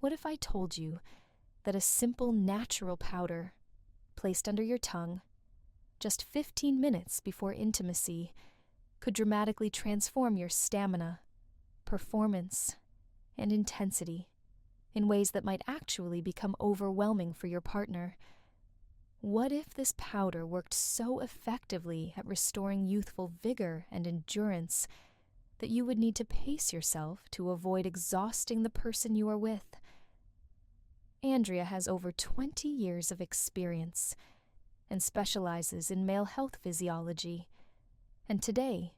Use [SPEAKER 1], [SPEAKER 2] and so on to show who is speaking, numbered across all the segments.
[SPEAKER 1] What if I told you that a simple natural powder placed under your tongue just 15 minutes before intimacy could dramatically transform your stamina, performance, and intensity in ways that might actually become overwhelming for your partner? What if this powder worked so effectively at restoring youthful vigor and endurance that you would need to pace yourself to avoid exhausting the person you are with? Andrea has over 20 years of experience and specializes in male health physiology, and today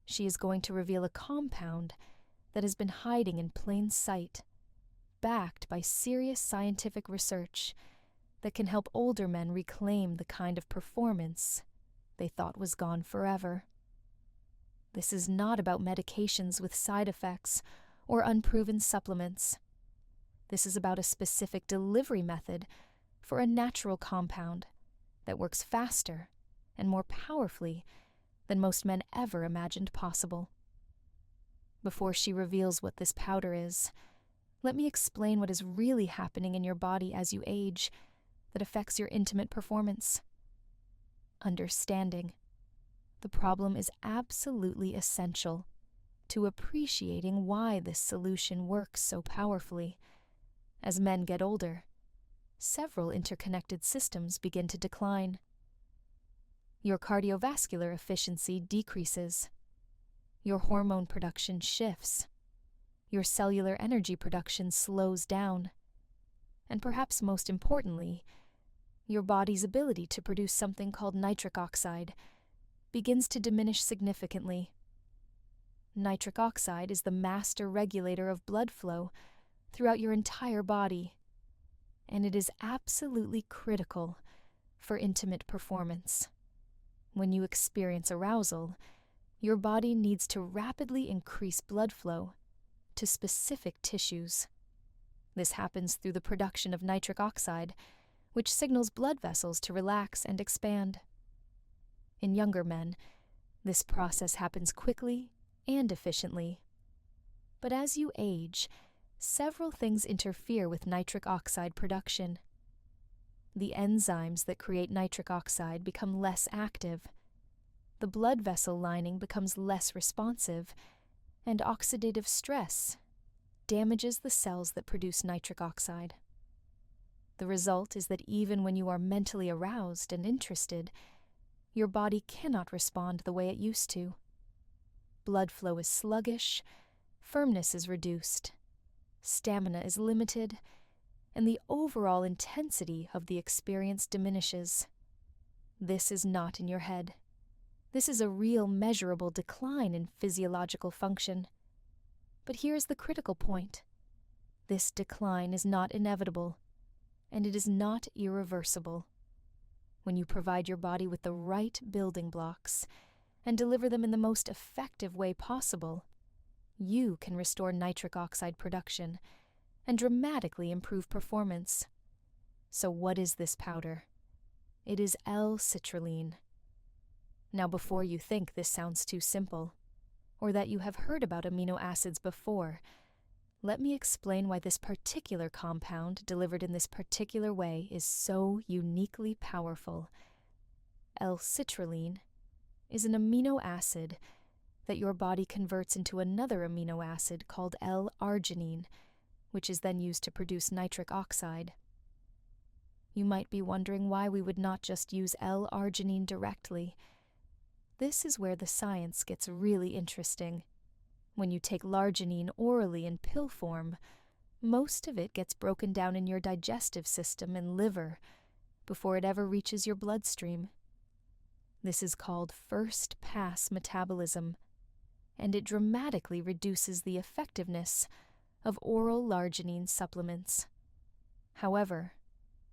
[SPEAKER 1] she is going to reveal a compound that has been hiding in plain sight, backed by serious scientific research that can help older men reclaim the kind of performance they thought was gone forever. This is not about medications with side effects or unproven supplements. This is about a specific delivery method for a natural compound that works faster and more powerfully than most men ever imagined possible. Before she reveals what this powder is, let me explain what is really happening in your body as you age that affects your intimate performance. Understanding the problem is absolutely essential to appreciating why this solution works so powerfully. As men get older, several interconnected systems begin to decline. Your cardiovascular efficiency decreases. Your hormone production shifts. Your cellular energy production slows down. And perhaps most importantly, your body's ability to produce something called nitric oxide begins to diminish significantly. Nitric oxide is the master regulator of blood flow throughout your entire body, and it is absolutely critical for intimate performance. When you experience arousal, your body needs to rapidly increase blood flow to specific tissues. This happens through the production of nitric oxide, which signals blood vessels to relax and expand. In younger men, this process happens quickly and efficiently. But as you age, several things interfere with nitric oxide production. The enzymes that create nitric oxide become less active. The blood vessel lining becomes less responsive, and oxidative stress damages the cells that produce nitric oxide. The result is that even when you are mentally aroused and interested, your body cannot respond the way it used to. Blood flow is sluggish, firmness is reduced, stamina is limited, and the overall intensity of the experience diminishes. This is not in your head. This is a real measurable decline in physiological function. But here's the critical point. This decline is not inevitable, and it is not irreversible. When you provide your body with the right building blocks and deliver them in the most effective way possible, you can restore nitric oxide production and dramatically improve performance. So what is this powder? It is L-citrulline. Now, before you think this sounds too simple, or that you have heard about amino acids before, let me explain why this particular compound delivered in this particular way is so uniquely powerful. L-citrulline is an amino acid that your body converts into another amino acid called L-arginine, which is then used to produce nitric oxide. You might be wondering why we would not just use L-arginine directly. This is where the science gets really interesting. When you take l'arginine orally in pill form, most of it gets broken down in your digestive system and liver before it ever reaches your bloodstream. This is called first-pass metabolism, and it dramatically reduces the effectiveness of oral l'arginine supplements. However,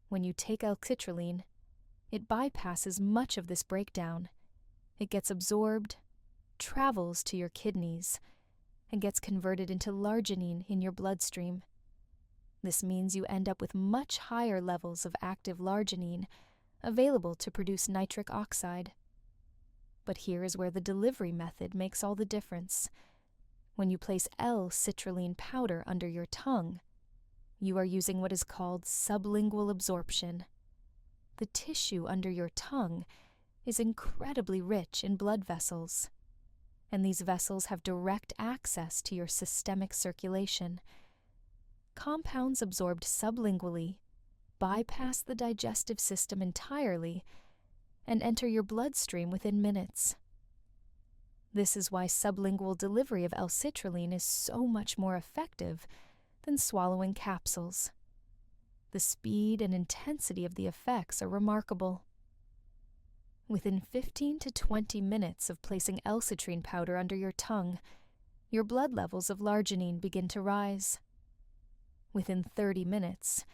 [SPEAKER 1] when you take L-citrulline, it bypasses much of this breakdown. It gets absorbed, travels to your kidneys, and gets converted into l'arginine in your bloodstream. This means you end up with much higher levels of active l'arginine available to produce nitric oxide. But here is where the delivery method makes all the difference. When you place L-citrulline powder under your tongue, you are using what is called sublingual absorption. The tissue under your tongue is incredibly rich in blood vessels, and these vessels have direct access to your systemic circulation. Compounds absorbed sublingually bypass the digestive system entirely and enter your bloodstream within minutes. This is why sublingual delivery of L-citrulline is so much more effective than swallowing capsules. The speed and intensity of the effects are remarkable. Within 15 to 20 minutes of placing L-citrine powder under your tongue, your blood levels of l'arginine begin to rise. Within 30 minutes,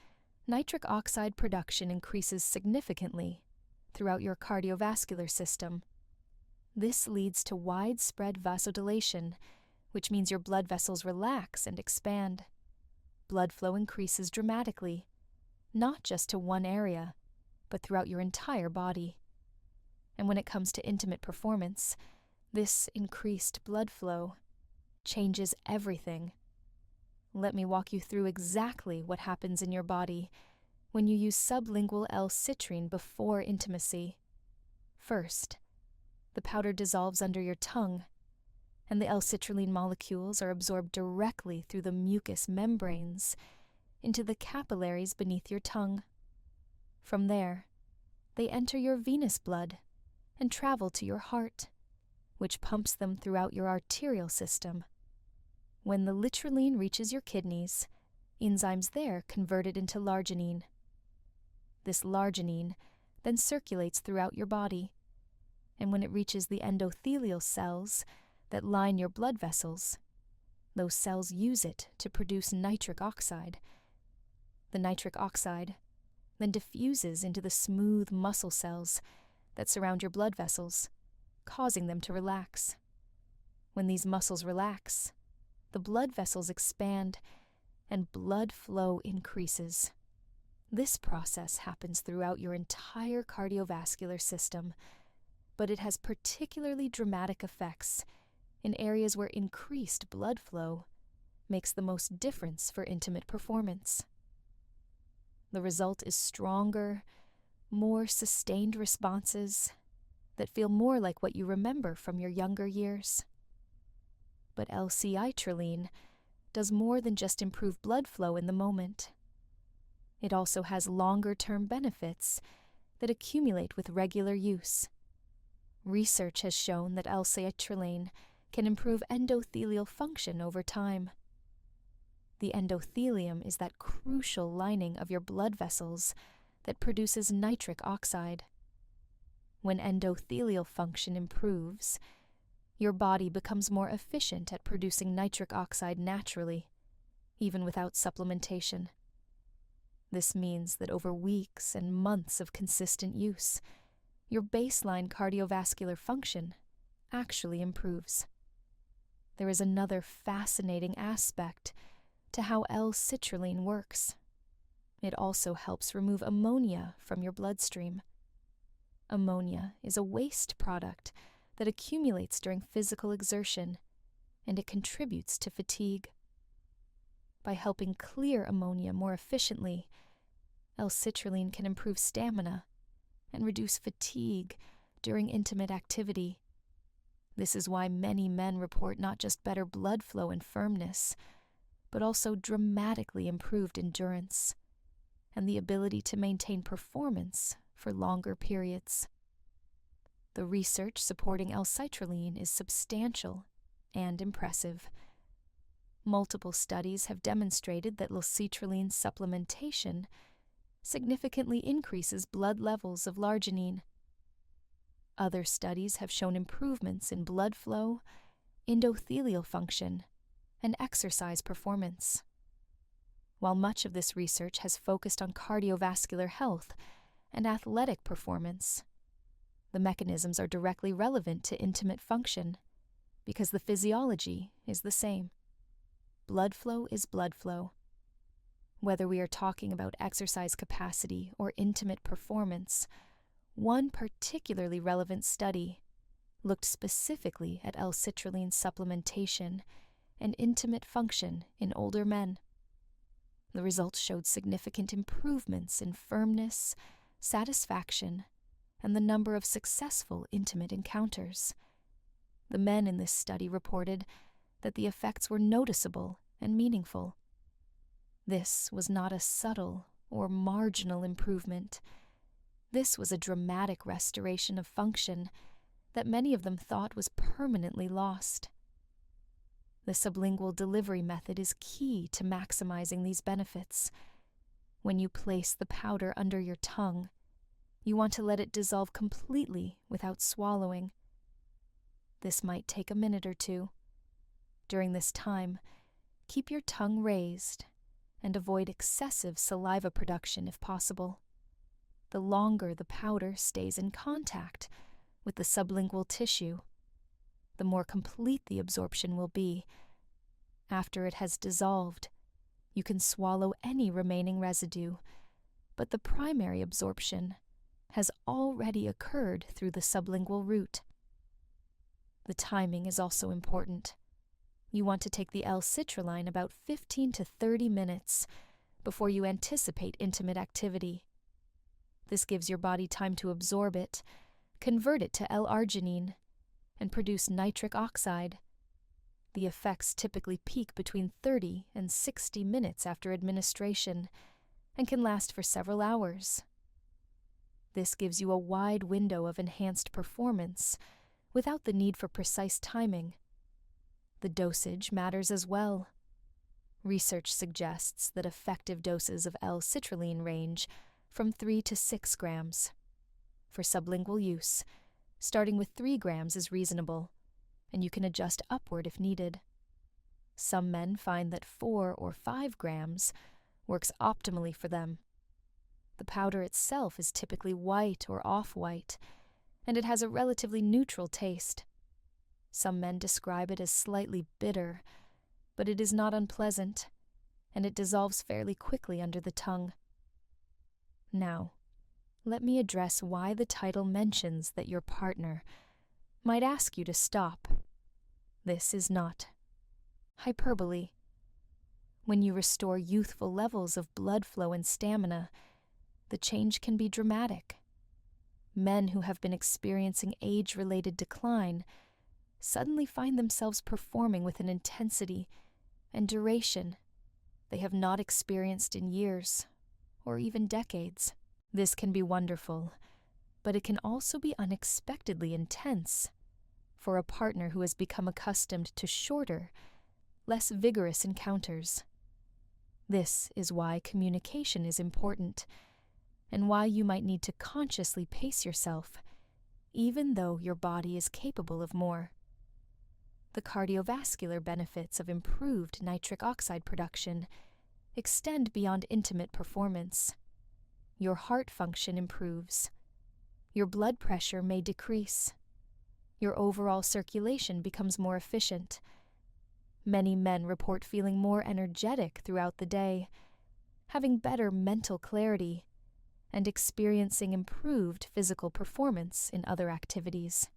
[SPEAKER 1] nitric oxide production increases significantly throughout your cardiovascular system. This leads to widespread vasodilation, which means your blood vessels relax and expand. Blood flow increases dramatically, not just to one area, but throughout your entire body. And when it comes to intimate performance, this increased blood flow changes everything. Let me walk you through exactly what happens in your body when you use sublingual L-citrine before intimacy. First, the powder dissolves under your tongue, and the L-citrulline molecules are absorbed directly through the mucous membranes into the capillaries beneath your tongue. From there, they enter your venous blood and travel to your heart, which pumps them throughout your arterial system. When the litrulline reaches your kidneys, enzymes there convert it into l'arginine. This l'arginine then circulates throughout your body, and when it reaches the endothelial cells that line your blood vessels, those cells use it to produce nitric oxide. The nitric oxide then diffuses into the smooth muscle cells that surround your blood vessels, causing them to relax. When these muscles relax, the blood vessels expand and blood flow increases. This process happens throughout your entire cardiovascular system, but it has particularly dramatic effects in areas where increased blood flow makes the most difference for intimate performance. The result is stronger, more sustained responses that feel more like what you remember from your younger years. But L-citrulline does more than just improve blood flow in the moment. It also has longer-term benefits that accumulate with regular use. Research has shown that L-citrulline can improve endothelial function over time. The endothelium is that crucial lining of your blood vessels that produces nitric oxide. When endothelial function improves, your body becomes more efficient at producing nitric oxide naturally, even without supplementation. This means that over weeks and months of consistent use, your baseline cardiovascular function actually improves. There is another fascinating aspect to how L-citrulline works. It also helps remove ammonia from your bloodstream. Ammonia is a waste product that accumulates during physical exertion, and it contributes to fatigue. By helping clear ammonia more efficiently, L-citrulline can improve stamina and reduce fatigue during intimate activity. This is why many men report not just better blood flow and firmness, but also dramatically improved endurance and the ability to maintain performance for longer periods. The research supporting L-citrulline is substantial and impressive. Multiple studies have demonstrated that L-citrulline supplementation significantly increases blood levels of l'arginine. Other studies have shown improvements in blood flow, endothelial function, and exercise performance. While much of this research has focused on cardiovascular health and athletic performance, the mechanisms are directly relevant to intimate function because the physiology is the same. Blood flow is blood flow. Whether we are talking about exercise capacity or intimate performance, one particularly relevant study looked specifically at L-citrulline supplementation and intimate function in older men. The results showed significant improvements in firmness, satisfaction, and the number of successful intimate encounters. The men in this study reported that the effects were noticeable and meaningful. This was not a subtle or marginal improvement. This was a dramatic restoration of function that many of them thought was permanently lost. The sublingual delivery method is key to maximizing these benefits. When you place the powder under your tongue, you want to let it dissolve completely without swallowing. This might take a minute or two. During this time, keep your tongue raised and avoid excessive saliva production if possible. The longer the powder stays in contact with the sublingual tissue, the more complete the absorption will be. After it has dissolved, you can swallow any remaining residue, but the primary absorption has already occurred through the sublingual route. The timing is also important. You want to take the L-citrulline about 15 to 30 minutes before you anticipate intimate activity. This gives your body time to absorb it, convert it to L-arginine, and produce nitric oxide. The effects typically peak between 30 and 60 minutes after administration and can last for several hours. This gives you a wide window of enhanced performance without the need for precise timing. The dosage matters as well. Research suggests that effective doses of L-citrulline range from 3 to 6 grams. For sublingual use, starting with 3 grams is reasonable, and you can adjust upward if needed. Some men find that 4 or 5 grams works optimally for them. The powder itself is typically white or off-white, and it has a relatively neutral taste. Some men describe it as slightly bitter, but it is not unpleasant, and it dissolves fairly quickly under the tongue. Now, let me address why the title mentions that your partner might ask you to stop. This is not hyperbole. When you restore youthful levels of blood flow and stamina, the change can be dramatic. Men who have been experiencing age-related decline suddenly find themselves performing with an intensity and duration they have not experienced in years or even decades. This can be wonderful, but it can also be unexpectedly intense for a partner who has become accustomed to shorter, less vigorous encounters. This is why communication is important, and why you might need to consciously pace yourself, even though your body is capable of more. The cardiovascular benefits of improved nitric oxide production extend beyond intimate performance. Your heart function improves. Your blood pressure may decrease. Your overall circulation becomes more efficient. Many men report feeling more energetic throughout the day, having better mental clarity, and experiencing improved physical performance in other activities.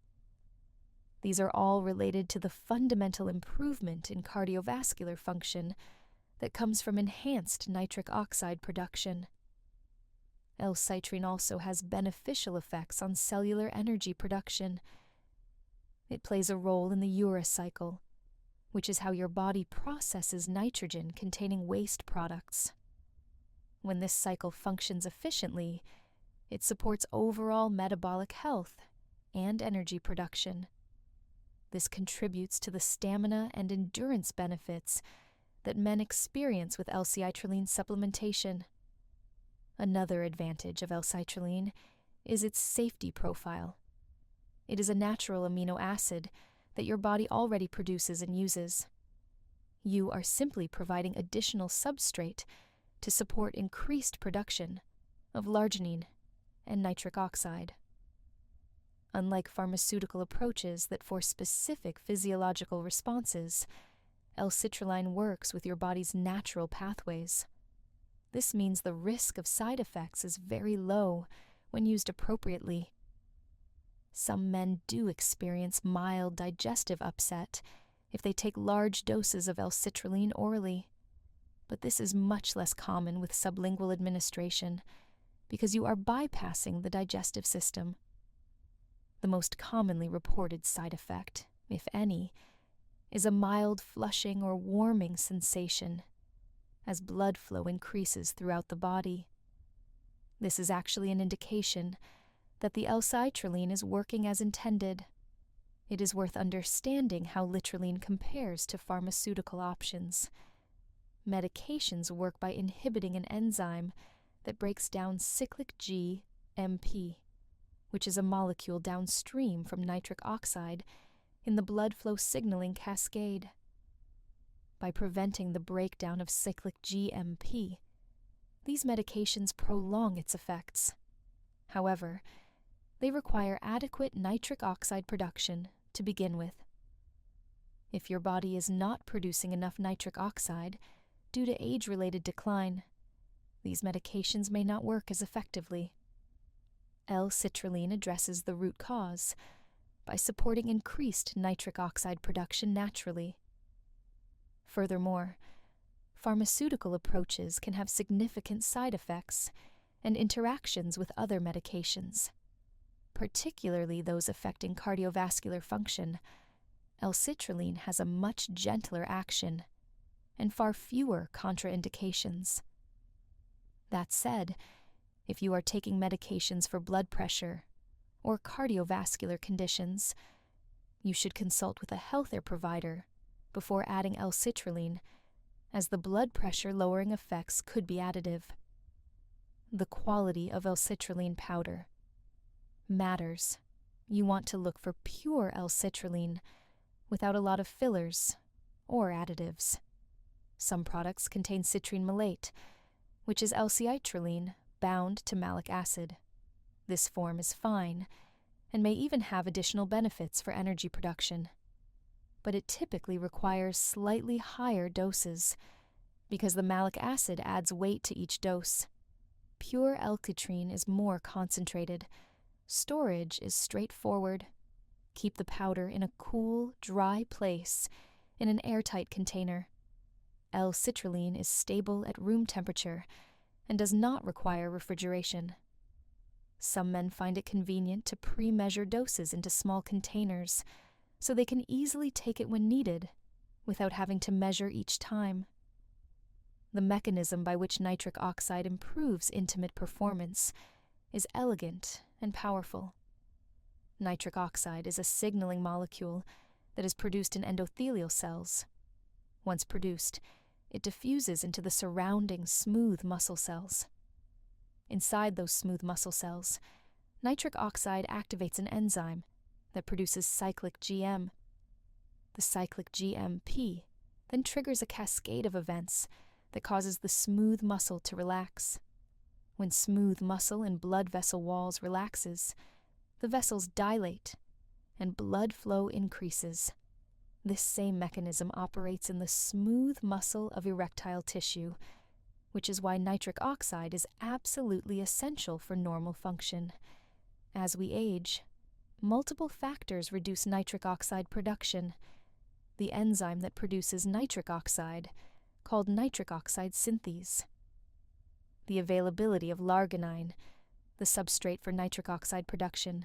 [SPEAKER 1] These are all related to the fundamental improvement in cardiovascular function that comes from enhanced nitric oxide production. L-citrine also has beneficial effects on cellular energy production. It plays a role in the uricycle, which is how your body processes nitrogen-containing waste products. When this cycle functions efficiently, it supports overall metabolic health and energy production. This contributes to the stamina and endurance benefits that men experience with L-citrulline supplementation. Another advantage of L-citrulline is its safety profile. It is a natural amino acid that your body already produces and uses. You are simply providing additional substrate to support increased production of L-arginine and nitric oxide. Unlike pharmaceutical approaches that force specific physiological responses, L-citrulline works with your body's natural pathways. This means the risk of side effects is very low when used appropriately. Some men do experience mild digestive upset if they take large doses of L-citrulline orally. but this is much less common with sublingual administration because you are bypassing the digestive system. The most commonly reported side effect, if any, is a mild flushing or warming sensation as blood flow increases throughout the body. This is actually an indication that the L-citrulline is working as intended. It is worth understanding how litrulline compares to pharmaceutical options. Medications work by inhibiting an enzyme that breaks down cyclic GMP, which is a molecule downstream from nitric oxide in the blood flow signaling cascade. By preventing the breakdown of cyclic GMP, these medications prolong its effects. However, they require adequate nitric oxide production to begin with. If your body is not producing enough nitric oxide due to age-related decline, these medications may not work as effectively. L-citrulline addresses the root cause by supporting increased nitric oxide production naturally. Furthermore, pharmaceutical approaches can have significant side effects and interactions with other medications, particularly those affecting cardiovascular function. L-citrulline has a much gentler action and far fewer contraindications. That said, if you are taking medications for blood pressure or cardiovascular conditions, you should consult with a healthcare provider before adding L-citrulline, as the blood pressure-lowering effects could be additive. The quality of L-citrulline powder matters. You want to look for pure L-citrulline without a lot of fillers or additives. Some products contain citrine malate, which is L-citrulline bound to malic acid. This form is fine and may even have additional benefits for energy production, but it typically requires slightly higher doses because the malic acid adds weight to each dose. Pure L-citrine is more concentrated. Storage is straightforward. Keep the powder in a cool, dry place in an airtight container. L-citrulline is stable at room temperature and does not require refrigeration. Some men find it convenient to pre-measure doses into small containers so they can easily take it when needed without having to measure each time. The mechanism by which nitric oxide improves intimate performance is elegant and powerful. Nitric oxide is a signaling molecule that is produced in endothelial cells. Once produced, it diffuses into the surrounding smooth muscle cells. Inside those smooth muscle cells, nitric oxide activates an enzyme that produces cyclic GM. The cyclic GMP then triggers a cascade of events that causes the smooth muscle to relax. When smooth muscle and blood vessel walls relaxes, the vessels dilate and blood flow increases. This same mechanism operates in the smooth muscle of erectile tissue, which is why nitric oxide is absolutely essential for normal function. As we age, multiple factors reduce nitric oxide production. The enzyme that produces nitric oxide, called nitric oxide synthase. The availability of l'arginine, the substrate for nitric oxide production,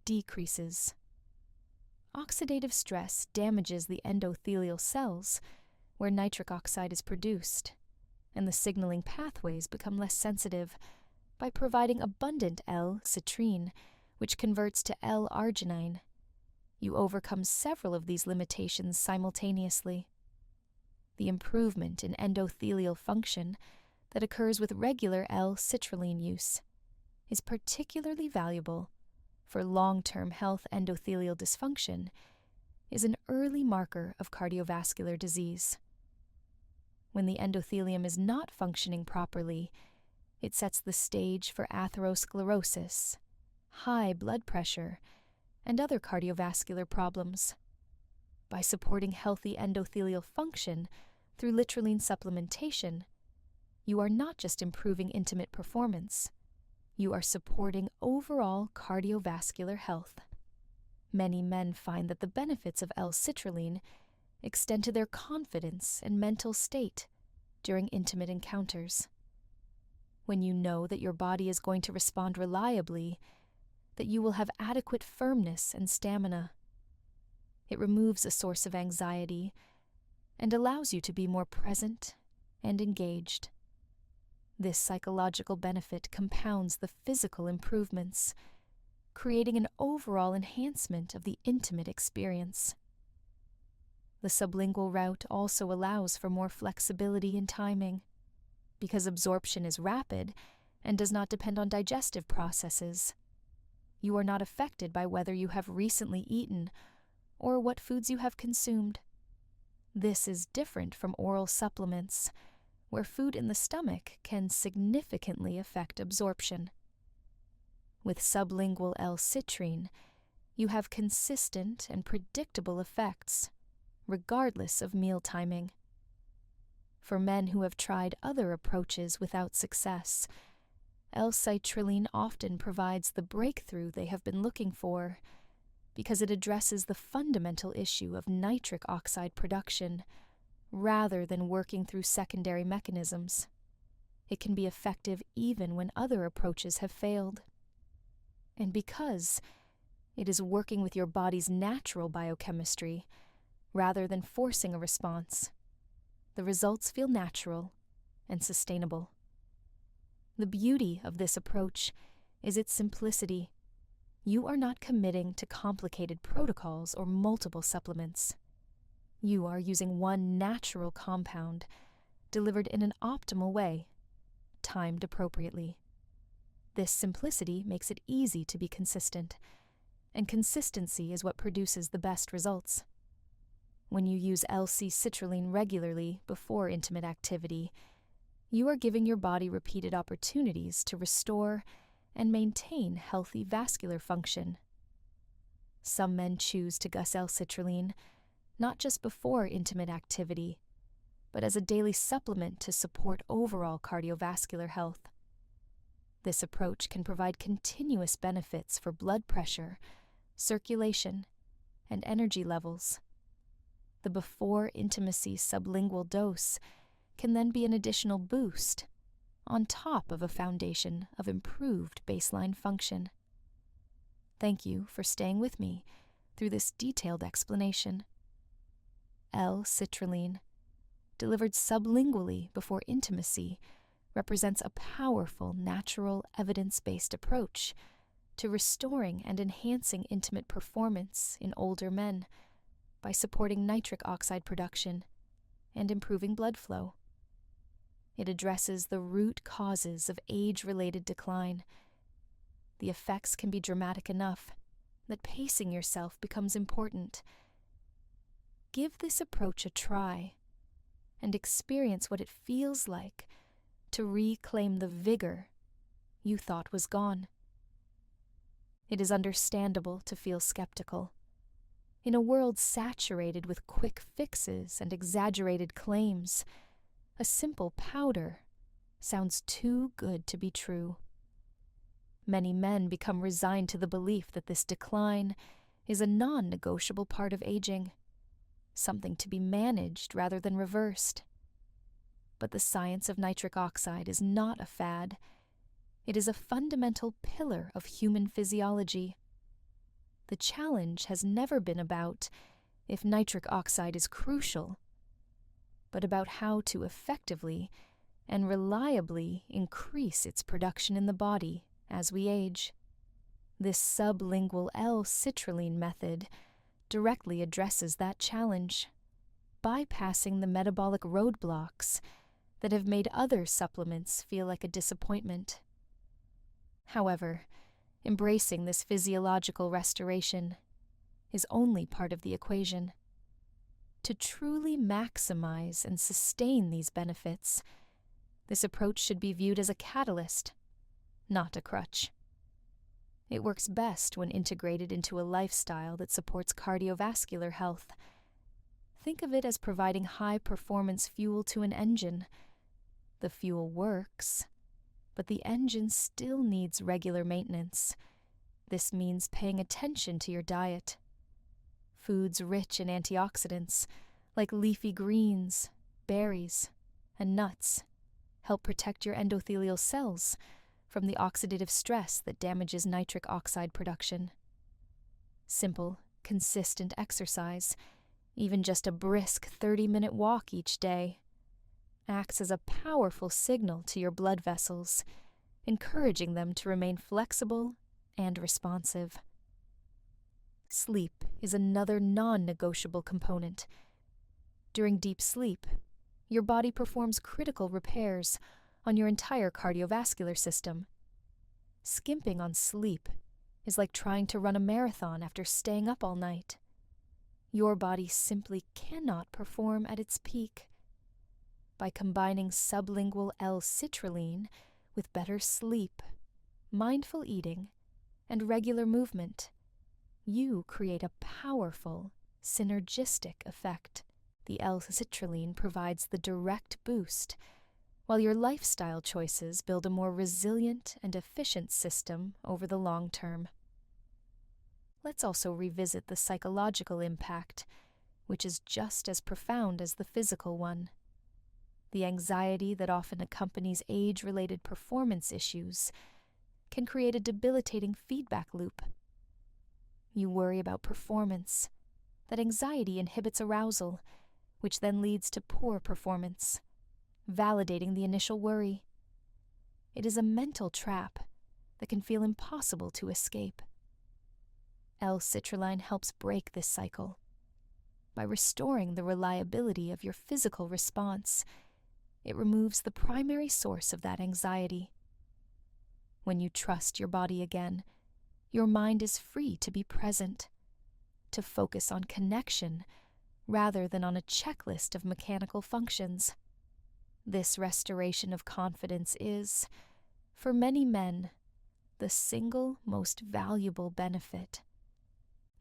[SPEAKER 1] decreases. Oxidative stress damages the endothelial cells where nitric oxide is produced, and the signaling pathways become less sensitive by providing abundant L-citrine, which converts to L-arginine. You overcome several of these limitations simultaneously. The improvement in endothelial function that occurs with regular L-citrulline use is particularly valuable for long-term health. Endothelial dysfunction is an early marker of cardiovascular disease. When the endothelium is not functioning properly, it sets the stage for atherosclerosis, high blood pressure, and other cardiovascular problems. By supporting healthy endothelial function through litrulline supplementation, you are not just improving intimate performance, you are supporting overall cardiovascular health. Many men find that the benefits of L-citrulline extend to their confidence and mental state, during intimate encounters. When you know that your body is going to respond reliably, that you will have adequate firmness and stamina. It removes a source of anxiety and allows you to be more present and engaged. This psychological benefit compounds the physical improvements, creating an overall enhancement of the intimate experience. The sublingual route also allows for more flexibility in timing, because absorption is rapid and does not depend on digestive processes. You are not affected by whether you have recently eaten or what foods you have consumed. This is different from oral supplements, where food in the stomach can significantly affect absorption. With sublingual L-citrine, you have consistent and predictable effects, regardless of meal timing. For men who have tried other approaches without success, L-citrulline often provides the breakthrough they have been looking for, because it addresses the fundamental issue of nitric oxide production, rather than working through secondary mechanisms. It can be effective even when other approaches have failed. And because it is working with your body's natural biochemistry, rather than forcing a response, the results feel natural and sustainable. The beauty of this approach is its simplicity. You are not committing to complicated protocols or multiple supplements. You are using one natural compound, delivered in an optimal way, timed appropriately. This simplicity makes it easy to be consistent, and consistency is what produces the best results. When you use L-citrulline regularly before intimate activity, you are giving your body repeated opportunities to restore and maintain healthy vascular function. Some men choose to use L-citrulline not just before intimate activity, but as a daily supplement to support overall cardiovascular health. This approach can provide continuous benefits for blood pressure, circulation, and energy levels. The before intimacy sublingual dose can then be an additional boost on top of a foundation of improved baseline function. Thank you for staying with me through this detailed explanation. L-citrulline, delivered sublingually before intimacy, represents a powerful, natural, evidence-based approach to restoring and enhancing intimate performance in older men by supporting nitric oxide production and improving blood flow. It addresses the root causes of age-related decline. The effects can be dramatic enough that pacing yourself becomes important. Give this approach a try and experience what it feels like to reclaim the vigor you thought was gone. It is understandable to feel skeptical. In a world saturated with quick fixes and exaggerated claims, a simple powder sounds too good to be true. Many men become resigned to the belief that this decline is a non-negotiable part of aging, something to be managed rather than reversed. But the science of nitric oxide is not a fad. It is a fundamental pillar of human physiology. The challenge has never been about if nitric oxide is crucial, but about how to effectively and reliably increase its production in the body as we age. This sublingual L-citrulline method directly addresses that challenge, bypassing the metabolic roadblocks that have made other supplements feel like a disappointment. However, embracing this physiological restoration is only part of the equation. To truly maximize and sustain these benefits, this approach should be viewed as a catalyst, not a crutch. It works best when integrated into a lifestyle that supports cardiovascular health. Think of it as providing high-performance fuel to an engine. The fuel works, but the engine still needs regular maintenance. This means paying attention to your diet. Foods rich in antioxidants, like leafy greens, berries, and nuts help protect your endothelial cells from the oxidative stress that damages nitric oxide production. Simple, consistent exercise, even just a brisk 30-minute walk each day, acts as a powerful signal to your blood vessels, encouraging them to remain flexible and responsive. Sleep is another non-negotiable component. During deep sleep, your body performs critical repairs on your entire cardiovascular system. Skimping on sleep is like trying to run a marathon after staying up all night. Your body simply cannot perform at its peak. By combining sublingual L-citrulline with better sleep, mindful eating, and regular movement, you create a powerful, synergistic effect. The L-citrulline provides the direct boost, while your lifestyle choices build a more resilient and efficient system over the long term. Let's also revisit the psychological impact, which is just as profound as the physical one. The anxiety that often accompanies age-related performance issues can create a debilitating feedback loop. You worry about performance. That anxiety inhibits arousal, which then leads to poor performance, validating the initial worry. It is a mental trap that can feel impossible to escape. L-citrulline helps break this cycle by restoring the reliability of your physical response. It removes the primary source of that anxiety. When you trust your body again, your mind is free to be present, to focus on connection rather than on a checklist of mechanical functions. This restoration of confidence is, for many men, the single most valuable benefit.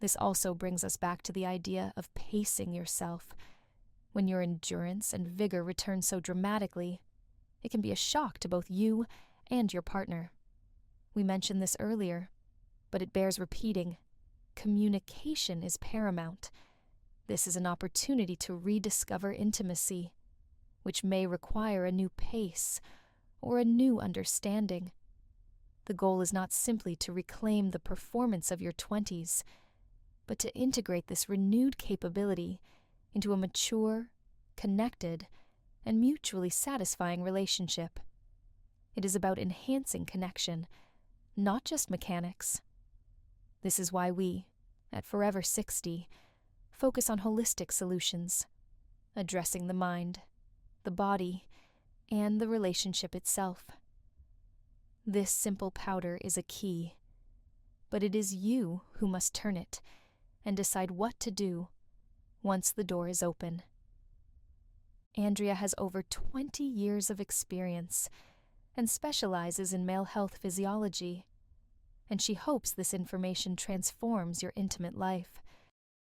[SPEAKER 1] This also brings us back to the idea of pacing yourself. When your endurance and vigor return so dramatically, it can be a shock to both you and your partner. We mentioned this earlier, but it bears repeating. Communication is paramount. This is an opportunity to rediscover intimacy, which may require a new pace or a new understanding. The goal is not simply to reclaim the performance of your 20s, but to integrate this renewed capability into a mature, connected, and mutually satisfying relationship. It is about enhancing connection, not just mechanics. This is why we, at Forever 60, focus on holistic solutions, addressing the mind, the body, and the relationship itself. This simple powder is a key, but it is you who must turn it and decide what to do once the door is open. Andrea has over 20 years of experience and specializes in male health physiology, and she hopes this information transforms your intimate life.